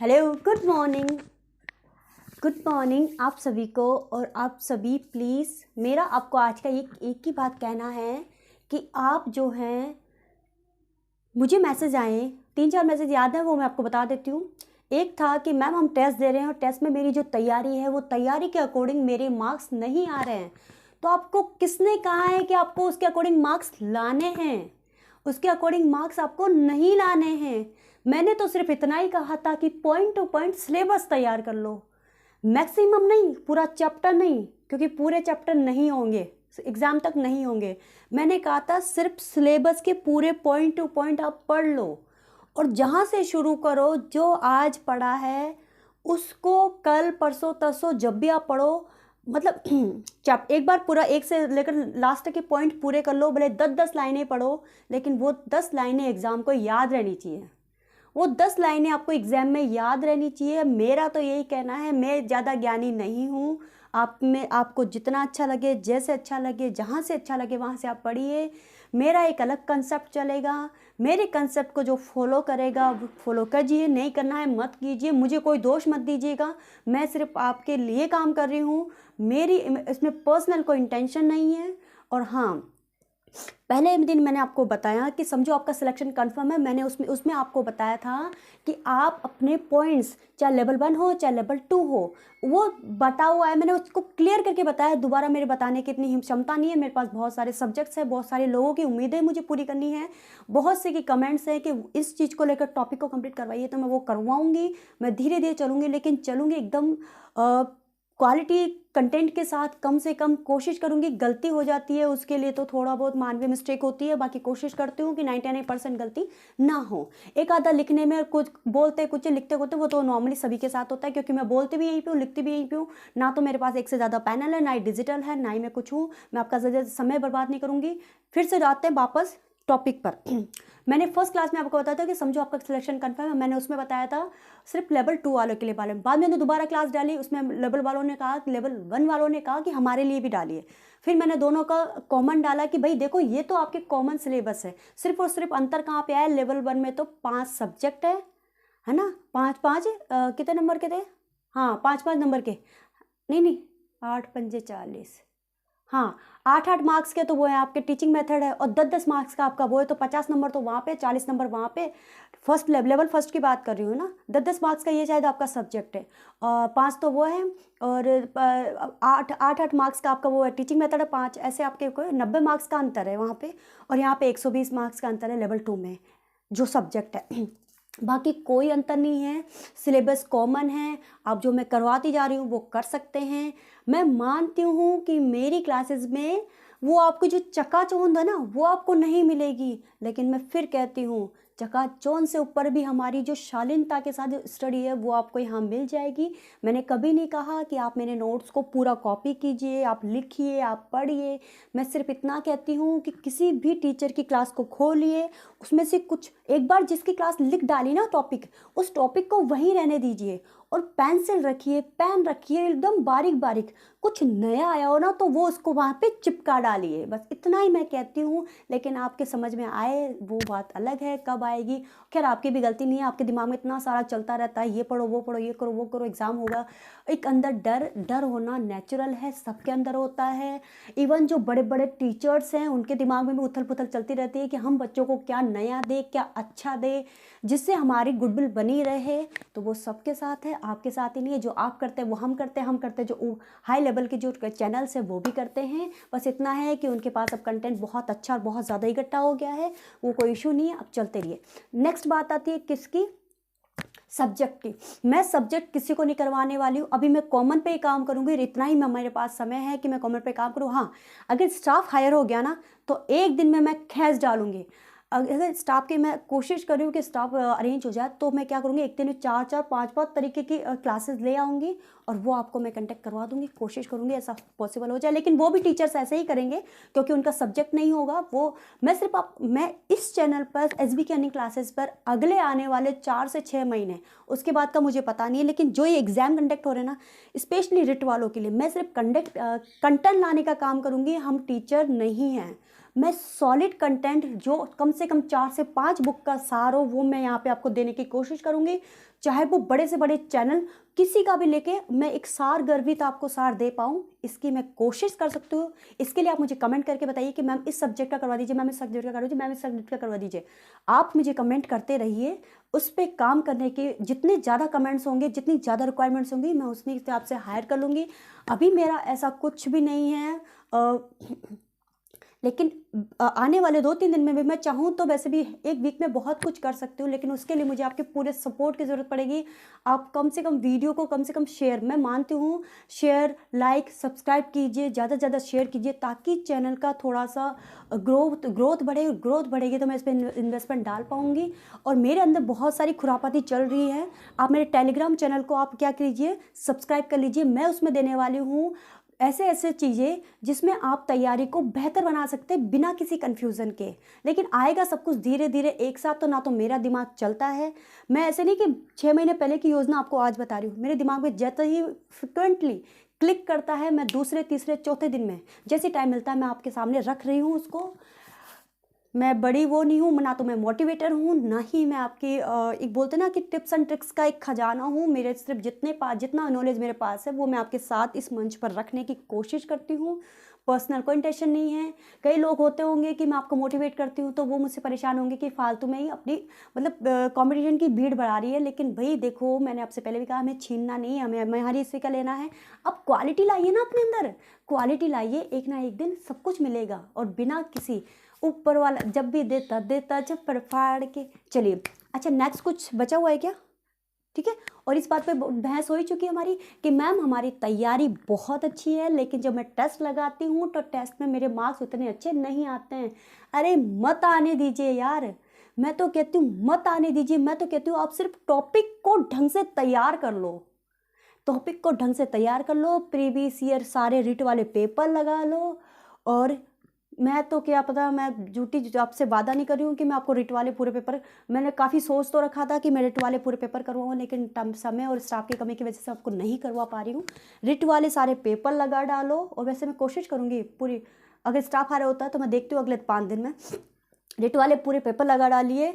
Hello, good morning. Good morning आप सभी को। और आप सभी प्लीज़, मेरा आपको आज का एक ही बात कहना है कि आप जो हैं, मुझे मैसेज आए 3-4 मैसेज याद है, वो मैं आपको बता देती हूँ। एक था कि मैम हम टेस्ट दे रहे हैं और टेस्ट में मेरी जो तैयारी है वो तैयारी के अकॉर्डिंग मेरे मार्क्स नहीं आ रहे हैं। तो आपको किसने कहा है कि आपको उसके अकॉर्डिंग मार्क्स लाने हैं? उसके अकॉर्डिंग मार्क्स आपको नहीं लाने हैं। मैंने तो सिर्फ इतना ही कहा था कि पॉइंट टू पॉइंट सिलेबस तैयार कर लो, मैक्सिमम नहीं, पूरा चैप्टर नहीं, क्योंकि पूरे चैप्टर नहीं होंगे, एग्ज़ाम तक नहीं होंगे। मैंने कहा था सिर्फ सिलेबस के पूरे पॉइंट टू पॉइंट आप पढ़ लो और जहाँ से शुरू करो, जो आज पढ़ा है उसको कल परसों तरसों जब भी आप पढ़ो, मतलब एक बार पूरा एक से लेकर लास्ट तक के पॉइंट पूरे कर लो। भले 10-10 लाइनें पढ़ो, लेकिन वो 10 लाइनें एग्ज़ाम को याद रहनी चाहिए। वो 10 लाइनें आपको एग्ज़ाम में याद रहनी चाहिए। मेरा तो यही कहना है, मैं ज़्यादा ज्ञानी नहीं हूँ। आप में आपको जितना अच्छा लगे, जैसे अच्छा लगे, जहाँ से अच्छा लगे वहाँ से आप पढ़िए। मेरा एक अलग कंसेप्ट चलेगा। मेरे कंसेप्ट को जो फॉलो करेगा वो फॉलो कीजिए, नहीं करना है मत कीजिए। मुझे कोई दोष मत दीजिएगा। मैं सिर्फ आपके लिए काम कर रही हूँ, मेरी इसमें पर्सनल कोई इंटेंशन नहीं है। और हाँ, पहले दिन मैंने आपको बताया कि समझो आपका सिलेक्शन कंफर्म है। मैंने उसमें आपको बताया था कि आप अपने पॉइंट्स, चाहे लेवल 1 हो चाहे लेवल 2 हो, वो बता हुआ है। मैंने उसको क्लियर करके बताया। दोबारा मेरे बताने की इतनी क्षमता नहीं है। मेरे पास बहुत सारे सब्जेक्ट्स हैं, बहुत सारे लोगों की उम्मीदें मुझे पूरी करनी है। बहुत से की कमेंट्स हैं कि इस चीज़ को लेकर टॉपिक को कंप्लीट करवाइए, तो मैं वो करवाऊँगी। मैं धीरे धीरे चलूँगी, लेकिन चलूँगी एकदम क्वालिटी कंटेंट के साथ। कम से कम कोशिश करूँगी, गलती हो जाती है उसके लिए तो थोड़ा बहुत मानवीय मिस्टेक होती है, बाकी कोशिश करती हूँ कि 99% गलती ना हो। एक आधा लिखने में, कुछ बोलते कुछ लिखते होते, वो तो नॉर्मली सभी के साथ होता है, क्योंकि मैं बोलती भी यहीं पे हूँ, लिखती भी यहीं पे हूँ। ना तो मेरे पास एक से ज़्यादा पैनल है, ना ही डिजिटल है, ना ही मैं कुछ हूँ। मैं आपका ज़्यादा समय बर्बाद नहीं करूँगी। फिर से जाते हैं वापस टॉपिक पर। मैंने फर्स्ट क्लास में आपको बताया था कि समझो आपका सिलेक्शन कंफर्म है। मैंने उसमें बताया था सिर्फ लेवल 2 वालों के लिए बारे में। बाद में दोबारा क्लास डाली, उसमें लेवल वालों ने कहा, लेवल 1 वालों ने कहा कि हमारे लिए भी डालिए। फिर मैंने दोनों का कॉमन डाला कि भाई देखो, ये तो आपके कॉमन सिलेबस है। सिर्फ और सिर्फ अंतर कहाँ पे आया, लेवल 1 में तो 5 सब्जेक्ट है ना, 5-5 कितने नंबर के थे? हाँ, 5-5 नंबर के, नहीं नहीं, 8-5 40, हाँ, 8-8 मार्क्स के तो वो है आपके टीचिंग मेथड है, और 10-10 मार्क्स का आपका वो है, तो 50 नंबर तो वहाँ पे, 40 नंबर वहाँ पे। फर्स्ट लेवल फर्स्ट की बात कर रही हूँ ना। 10-10 मार्क्स का ये शायद आपका सब्जेक्ट है, और 5 तो वो है, और 8-8 मार्क्स का आपका वो है टीचिंग मेथड है। 5 ऐसे आपके कोई 90 मार्क्स का अंतर है वहाँ पे, और यहाँ पे 120 मार्क्स का अंतर है लेवल 2 में जो सब्जेक्ट है। बाकी कोई अंतर नहीं है, सिलेबस कॉमन है। आप जो मैं करवाती जा रही हूँ वो कर सकते हैं। मैं मानती हूँ कि मेरी क्लासेस में वो आपको जो चकाचौंध है ना, वो आपको नहीं मिलेगी, लेकिन मैं फिर कहती हूँ, चकाचौंध से ऊपर भी हमारी जो शालीनता के साथ स्टडी है वो आपको यहाँ मिल जाएगी। मैंने कभी नहीं कहा कि आप मेरे नोट्स को पूरा कॉपी कीजिए, आप लिखिए, आप पढ़िए। मैं सिर्फ इतना कहती हूँ कि किसी भी टीचर की क्लास को खोलिए, उसमें से कुछ एक बार जिसकी क्लास लिख डाली ना टॉपिक, उस टॉपिक को वहीं रहने दीजिए, और पेंसिल रखिए, पेन रखिए, एकदम बारीक बारीक। कुछ नया आया हो ना तो वो उसको वहाँ पे चिपका डालिए। बस इतना ही मैं कहती हूँ, लेकिन आपके समझ में आए वो बात अलग है, कब आएगी। खैर, आपकी भी गलती नहीं है, आपके दिमाग में इतना सारा चलता रहता है, ये पढ़ो वो पढ़ो, ये करो वो करो, एग्ज़ाम होगा। एक अंदर डर होना नेचुरल है, सबके अंदर होता है। इवन जो बड़े बड़े टीचर्स हैं उनके दिमाग में भी उथल पुथल चलती रहती है कि हम बच्चों को क्या नया दे, क्या अच्छा दे, जिससे हमारी गुडविल बनी रहे। तो वो सबके साथ है, आपके साथ ही नहीं है। जो आप करते हैं वो हम करते हैं, हम करते हैं जो हाई लेवल के जो चैनल्स हैं वो भी करते हैं। बस इतना है कि उनके पास अब कंटेंट बहुत अच्छा और बहुत ज़्यादा इकट्ठा हो गया है, वो कोई इशू नहीं है, अब चलते रहिए। नेक्स्ट बात आती है किसकी? सब्जेक्ट की। मैं सब्जेक्ट किसी को नहीं करवाने वाली हूँ, अभी मैं कॉमन पे ही काम करूँगी। इतना ही मेरे पास समय है कि मैं कॉमन पे काम करूँ। हाँ, अगर स्टाफ हायर हो गया ना तो एक दिन में मैं खींच डालूंगी। अगर स्टाफ की मैं कोशिश कर रही हूँ कि स्टाफ अरेंज हो जाए, तो मैं क्या करूँगी, एक दिन में 4-4 5-5 तरीके की क्लासेस ले आऊँगी, और वो आपको मैं कंटेक्ट करवा दूँगी। कोशिश करूँगी ऐसा पॉसिबल हो जाए, लेकिन वो भी टीचर्स ऐसे ही करेंगे क्योंकि उनका सब्जेक्ट नहीं होगा वो। मैं इस चैनल पर SBK अर्निंग क्लासेस पर अगले आने वाले 4 से 6 महीने, उसके बाद का मुझे पता नहीं है, लेकिन जो ये एग्ज़ाम कंडक्ट हो रहे हैं ना, स्पेशली रिट वालों के लिए, मैं सिर्फ कंटेंट लाने का काम करूँगी। हम टीचर नहीं हैं, मैं सॉलिड कंटेंट जो कम से कम 4 से 5 बुक का सार हो वो मैं यहाँ पे आपको देने की कोशिश करूँगी, चाहे वो बड़े से बड़े चैनल किसी का भी लेके मैं एक सार गर्भित आपको सार दे पाऊँ, इसकी मैं कोशिश कर सकती हूँ। इसके लिए आप मुझे कमेंट करके बताइए कि मैम इस सब्जेक्ट का करवा दीजिए, मैम इस सब्जेक्ट का करवा दीजिए, मैम इस सब्जेक्ट का करवा दीजिए। आप मुझे कमेंट करते रहिए, उस पर काम करने के जितने ज़्यादा कमेंट्स होंगे, जितनी ज़्यादा रिक्वायरमेंट्स होंगी, मैं उतनी से आपसे हायर कर लूँगी। अभी मेरा ऐसा कुछ भी नहीं है, लेकिन आने वाले 2-3 दिन में भी मैं चाहूँ तो वैसे भी एक वीक में बहुत कुछ कर सकती हूँ, लेकिन उसके लिए मुझे आपके पूरे सपोर्ट की ज़रूरत पड़ेगी। आप कम से कम वीडियो को कम से कम शेयर, मैं मानती हूँ शेयर, लाइक, सब्सक्राइब कीजिए, ज़्यादा से ज़्यादा शेयर कीजिए ताकि चैनल का थोड़ा सा ग्रोथ बढ़ेगी तो मैं इस पर इन्वेस्टमेंट डाल पाऊँगी। और मेरे अंदर बहुत सारी खुरापाती चल रही है। आप मेरे टेलीग्राम चैनल को आप क्या कीजिए, सब्सक्राइब कर लीजिए। मैं उसमें देने वाली हूँ ऐसे ऐसे चीज़ें जिसमें आप तैयारी को बेहतर बना सकते हैं बिना किसी कन्फ्यूज़न के। लेकिन आएगा सब कुछ धीरे धीरे, एक साथ तो ना तो मेरा दिमाग चलता है। मैं ऐसे नहीं कि 6 महीने पहले की योजना आपको आज बता रही हूँ, मेरे दिमाग में जैसे ही फ्रिक्वेंटली क्लिक करता है, मैं दूसरे तीसरे चौथे दिन में जैसे टाइम मिलता है मैं आपके सामने रख रही हूँ उसको। मैं बड़ी वो नहीं हूँ, ना तो मैं मोटिवेटर हूँ, ना ही मैं आपकी एक बोलते ना कि टिप्स एंड ट्रिक्स का एक खजाना हूँ। मेरे सिर्फ जितना नॉलेज मेरे पास है वो मैं आपके साथ इस मंच पर रखने की कोशिश करती हूँ। पर्सनल कोई इंटेंशन नहीं है। कई लोग होते होंगे कि मैं आपको मोटिवेट करती हूँ तो वो मुझसे परेशान होंगे कि फालतू में ही अपनी मतलब कंपटीशन की भीड़ बढ़ा रही है। लेकिन भाई देखो, मैंने आपसे पहले भी कहा, हमें छीनना नहीं है, हमें हमारी इसी का लेना है। अब क्वालिटी लाइए ना अपने अंदर, क्वालिटी लाइए, एक ना एक दिन सब कुछ मिलेगा। और बिना किसी ऊपर वाला जब भी देता जब पर फाड़ के। चलिए अच्छा, नेक्स्ट कुछ बचा हुआ है क्या? ठीक है। और इस बात पे बहस हो ही चुकी है हमारी कि मैम हमारी तैयारी बहुत अच्छी है, लेकिन जब मैं टेस्ट लगाती हूँ तो टेस्ट में मेरे मार्क्स उतने अच्छे नहीं आते हैं। अरे मत आने दीजिए यार, मैं तो कहती हूँ मत आने दीजिए। मैं तो कहती हूँ आप सिर्फ टॉपिक को ढंग से तैयार कर लो, टॉपिक को ढंग से तैयार कर लो, प्रीवियस ईयर सारे रीट वाले पेपर लगा लो। और मैं तो क्या पता, मैं झूठी आपसे वादा नहीं कर रही हूँ कि मैं आपको रिट वाले पूरे पेपर, मैंने काफ़ी सोच तो रखा था कि मैं रिट वाले पूरे पेपर करवाऊँ, लेकिन समय और स्टाफ की कमी की वजह से आपको नहीं करवा पा रही हूँ। रिट वाले सारे पेपर लगा डालो। और वैसे मैं कोशिश करूँगी पूरी, अगर स्टाफ आ रहा होता है तो मैं देखती हूँ अगले 5 दिन में रिट वाले पूरे पेपर लगा डालिए।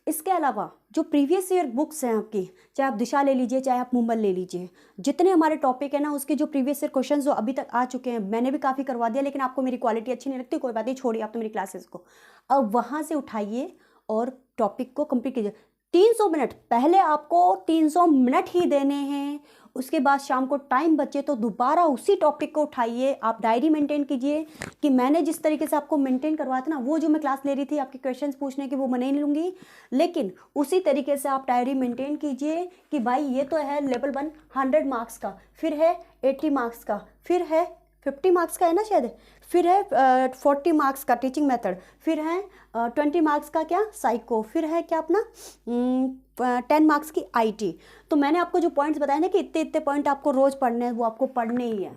इसके अलावा जो प्रीवियस ईयर बुक्स हैं आपकी, चाहे आप दिशा ले लीजिए, चाहे आप मुंबल ले लीजिए, जितने हमारे टॉपिक है ना उसके जो प्रीवियस ईयर क्वेश्चन जो अभी तक आ चुके हैं, मैंने भी काफ़ी करवा दिया, लेकिन आपको मेरी क्वालिटी अच्छी नहीं लगती, कोई बात नहीं, छोड़िए आप तो मेरी क्लासेस को। अब वहाँ से उठाइए और टॉपिक को कंप्लीट कीजिए। 300 मिनट, पहले आपको 300 मिनट ही देने हैं। उसके बाद शाम को टाइम बचे तो दोबारा उसी टॉपिक को उठाइए। आप डायरी मेंटेन कीजिए कि मैंने जिस तरीके से आपको मेंटेन करवाया था ना, वो जो मैं क्लास ले रही थी आपके क्वेश्चंस पूछने की, वो मैं नहीं लूँगी, लेकिन उसी तरीके से आप डायरी मेंटेन कीजिए कि भाई ये तो है लेवल 1 100 मार्क्स का, फिर है 80 मार्क्स का, फिर है 50 मार्क्स का है ना शायद, फिर है 40 मार्क्स का टीचिंग मेथड, फिर है 20 मार्क्स का क्या साइको, फिर है क्या अपना 10 मार्क्स की आईटी। तो मैंने आपको जो पॉइंट्स बताए ना कि इतने इतने पॉइंट आपको रोज़ पढ़ने हैं, वो आपको पढ़ने ही है।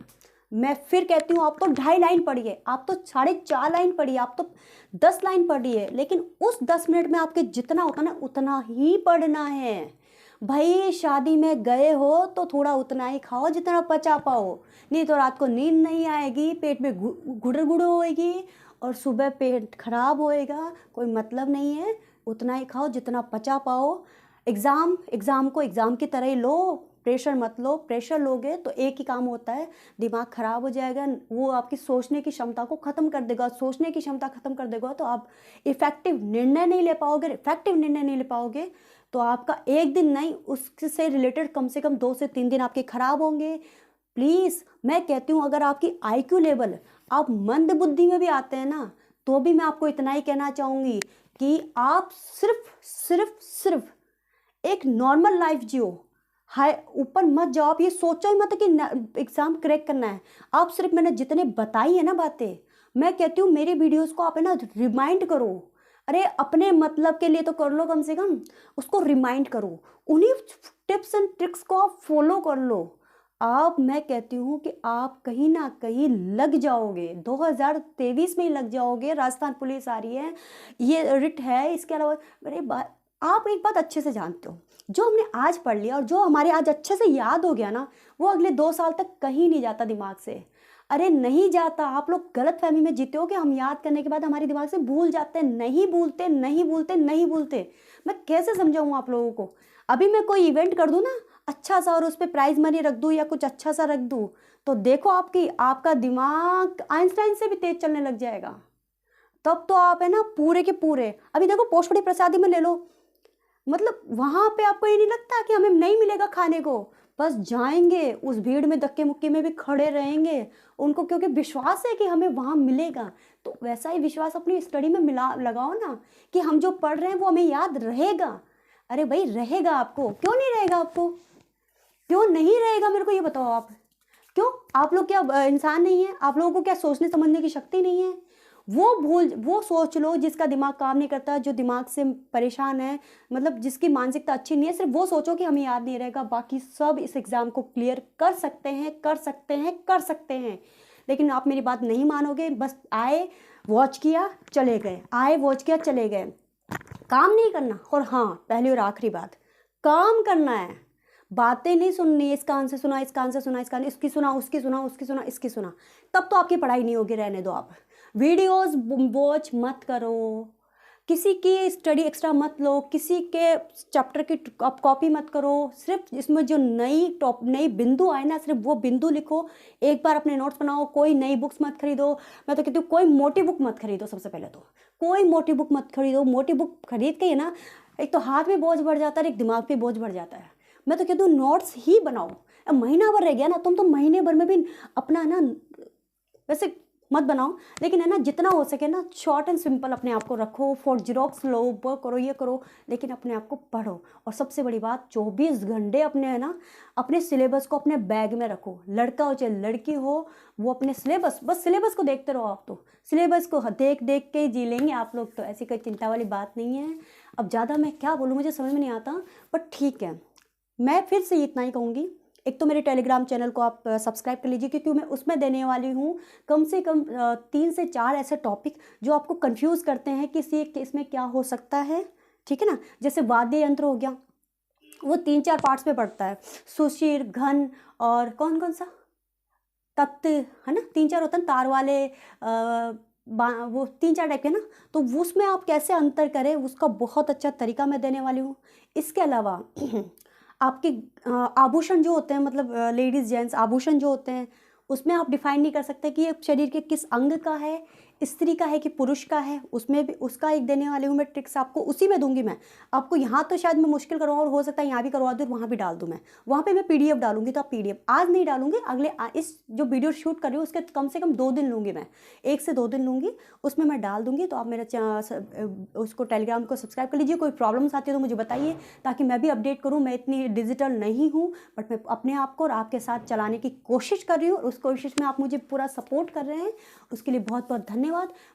मैं फिर कहती हूँ आप तो 2.5 लाइन पढ़िए, आप तो 4.5 लाइन पढ़िए, आप तो 10 लाइन पढ़िए, लेकिन उस 10 मिनट में आपके जितना होता ना उतना ही पढ़ना है। भाई शादी में गए हो तो थोड़ा उतना ही खाओ जितना पचा पाओ, नहीं तो रात को नींद नहीं आएगी, पेट में गुड़र गुड़ होएगी और सुबह पेट खराब होएगा, कोई मतलब नहीं है। उतना ही खाओ जितना पचा पाओ। एग्ज़ाम को एग्ज़ाम की तरह ही लो, प्रेशर मत लो। प्रेशर लोगे तो एक ही काम होता है, दिमाग खराब हो जाएगा, वो आपकी सोचने की क्षमता को ख़त्म कर देगा। सोचने की क्षमता ख़त्म कर देगा तो आप इफ़ेक्टिव निर्णय नहीं ले पाओगे। इफ़ेक्टिव निर्णय नहीं ले पाओगे तो आपका एक दिन नहीं, उससे रिलेटेड कम से कम 2 से 3 दिन आपके खराब होंगे। प्लीज़ मैं कहती हूँ, अगर आपकी IQ लेवल, आप मंद बुद्धि में भी आते हैं ना, तो भी मैं आपको इतना ही कहना चाहूँगी कि आप सिर्फ एक नॉर्मल लाइफ जियो, हाय ऊपर मत जाओ। आप ये सोचो ही मत कि एग्ज़ाम क्रैक करना है। आप सिर्फ मैंने जितने बताई है ना बातें, मैं कहती हूँ मेरे वीडियोस को आप है ना रिमाइंड करो। अरे अपने मतलब के लिए तो कर लो, कम से कम उसको रिमाइंड करो, उन्हीं टिप्स एंड ट्रिक्स को आप फॉलो कर लो। आप, मैं कहती हूँ कि आप कहीं ना कहीं लग जाओगे, 2023 में ही लग जाओगे। राजस्थान पुलिस आ रही है, ये रिट है, इसके अलावा अरे आप एक बात अच्छे से जानते हो, जो हमने आज पढ़ लिया और जो हमारे आज अच्छे से याद हो गया ना, वो अगले 2 साल तक कहीं नहीं जाता दिमाग से। अरे नहीं जाता, आप लोग गलत फहमी में जीते हो कि हम याद करने के बाद हमारे दिमाग से भूल जाते हैं। नहीं भूलते, नहीं भूलते, नहीं भूलते। मैं कैसे समझाऊँ आप लोगों को? अभी मैं कोई इवेंट कर दूँ ना अच्छा सा और उस पर प्राइज मनी रख दूँ या कुछ अच्छा सा रख दूँ, तो देखो आपका दिमाग आइंस्टाइन से भी तेज चलने लग जाएगा। तब तो आप है ना पूरे के पूरे, अभी देखो पोषपड़ी प्रसादी में ले लो, मतलब वहाँ पे आपको ये नहीं लगता कि हमें नहीं मिलेगा खाने को, बस जाएंगे उस भीड़ में, धक्के मुक्के में भी खड़े रहेंगे उनको, क्योंकि विश्वास है कि हमें वहाँ मिलेगा। तो वैसा ही विश्वास अपनी स्टडी में मिला लगाओ ना, कि हम जो पढ़ रहे हैं वो हमें याद रहेगा। अरे भाई रहेगा, आपको क्यों नहीं रहेगा? आपको क्यों नहीं रहेगा मेरे को ये बताओ आप? क्यों? आप लोग क्या इंसान नहीं है? आप लोगों को क्या सोचने समझने की शक्ति नहीं है? वो सोच लो जिसका दिमाग काम नहीं करता, जो दिमाग से परेशान है, मतलब जिसकी मानसिकता अच्छी नहीं है, सिर्फ वो सोचो कि हमें याद नहीं रहेगा। बाकी सब इस एग्ज़ाम को क्लियर कर सकते हैं, कर सकते हैं, कर सकते हैं। लेकिन आप मेरी बात नहीं मानोगे। बस आए, वॉच किया, चले गए, आए, वॉच किया, चले गए, काम नहीं करना। और हाँ, पहली और आखिरी बात, काम करना है, बातें नहीं सुननी। इस कान से सुना, इस कान से सुना, इस कान, इसकी सुना, उसकी सुना, उसकी सुना, इसकी सुना, तब तो आपकी पढ़ाई नहीं होगी। रहने दो आप, वीडियोस वॉच मत करो, किसी की स्टडी एक्स्ट्रा मत लो, किसी के चैप्टर की कॉपी मत करो। सिर्फ इसमें जो नई बिंदु आए ना, सिर्फ वो बिंदु लिखो। एक बार अपने नोट्स बनाओ। कोई नई बुक्स मत खरीदो। मैं तो कहती हूँ कोई मोटी बुक मत खरीदो। सबसे पहले तो कोई मोटी बुक मत खरीदो। मोटी बुक खरीद के ही ना, एक तो हाथ में बोझ बढ़ जाता है, एक दिमाग पे बोझ बढ़ जाता है। मैं तो कहती हूँ नोट्स ही बनाओ। अब महीना भर रह गया ना, तुम तो महीने भर में भी अपना ना, वैसे मत बनाओ, लेकिन है ना जितना हो सके ना शॉर्ट एंड सिंपल अपने आप को रखो। फॉर जीरोक्स लो, वो करो, ये करो, लेकिन अपने आप को पढ़ो। और सबसे बड़ी बात, 24 घंटे अपने है ना अपने सिलेबस को अपने बैग में रखो। लड़का हो चाहे लड़की हो, वो अपने सिलेबस, बस सिलेबस को देखते रहो। आप तो सिलेबस को देख देख के जी लेंगे आप लोग, तो ऐसी कोई चिंता वाली बात नहीं है। अब ज़्यादा मैं क्या बोलूँ, मुझे समझ में नहीं आता, बट ठीक है, मैं फिर से इतना ही कहूँगी। एक तो मेरे टेलीग्राम चैनल को आप सब्सक्राइब कर लीजिए, क्योंकि मैं उसमें देने वाली हूँ कम से कम 3 से 4 ऐसे टॉपिक जो आपको कंफ्यूज करते हैं कि इसमें क्या हो सकता है। ठीक है ना? जैसे वाद्य यंत्र हो गया, वो 3-4 पार्ट्स में पड़ता है। सुशिर, घन और कौन कौन सा तत्व है ना, 3-4 होता है तार वाले, वो 3-4 टाइप के ना, तो उसमें आप कैसे अंतर करें, उसका बहुत अच्छा तरीका मैं देने वाली हूँ। इसके अलावा आपके आभूषण जो होते हैं, मतलब लेडीज़ जेंट्स आभूषण जो होते हैं, उसमें आप डिफाइन नहीं कर सकते कि ये शरीर के किस अंग का है, स्त्री का है कि पुरुष का है। उसमें भी उसका एक देने वाली हूँ मैं ट्रिक्स आपको, उसी में दूंगी मैं आपको। यहाँ तो शायद मैं मुश्किल करवाऊँ, और हो सकता है यहाँ भी करवा दूँ, वहाँ भी डाल दूँ मैं। वहाँ पे मैं पीडीएफ डालूंगी, तो आप पीडीएफ आज नहीं डालूंगी, अगले इस जो वीडियो शूट कर रही हूँ उसके कम से कम 2 दिन लूँगी मैं, 1 से 2 दिन लूँगी, उसमें मैं डाल दूँगी। तो आप मेरा उसको टेलीग्राम को सब्सक्राइब कर लीजिए। कोई प्रॉब्लम्स आती है तो मुझे बताइए, ताकि मैं भी अपडेट करूँ। मैं इतनी डिजिटल नहीं हूँ, बट मैं अपने आप को और आपके साथ चलाने की कोशिश कर रही हूँ। उस कोशिश में आप मुझे पूरा सपोर्ट कर रहे हैं, उसके लिए बहुत बहुत धन्यवाद।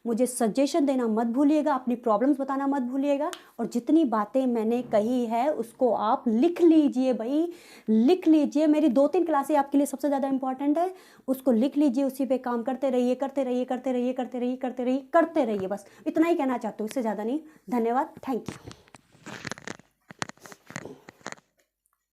मुझे सजेशन देना मत भूलिएगा, अपनी प्रॉब्लम्स बताना मत भूलिएगा, और जितनी बातें मैंने कही है उसको आप लिख लीजिए भाई, लिख लीजिए। मेरी 2-3 क्लासें आपके लिए सबसे ज़्यादा इंपॉर्टेंट है, उसको लिख लीजिए, उसी पे काम करते रहिए, करते रहिए, करते रहिए, करते रहिए, करते रहिए, करते रहिए। बस इतना ही कहना चाहती हूँ, इससे ज़्यादा नहीं। धन्यवाद, थैंक यू।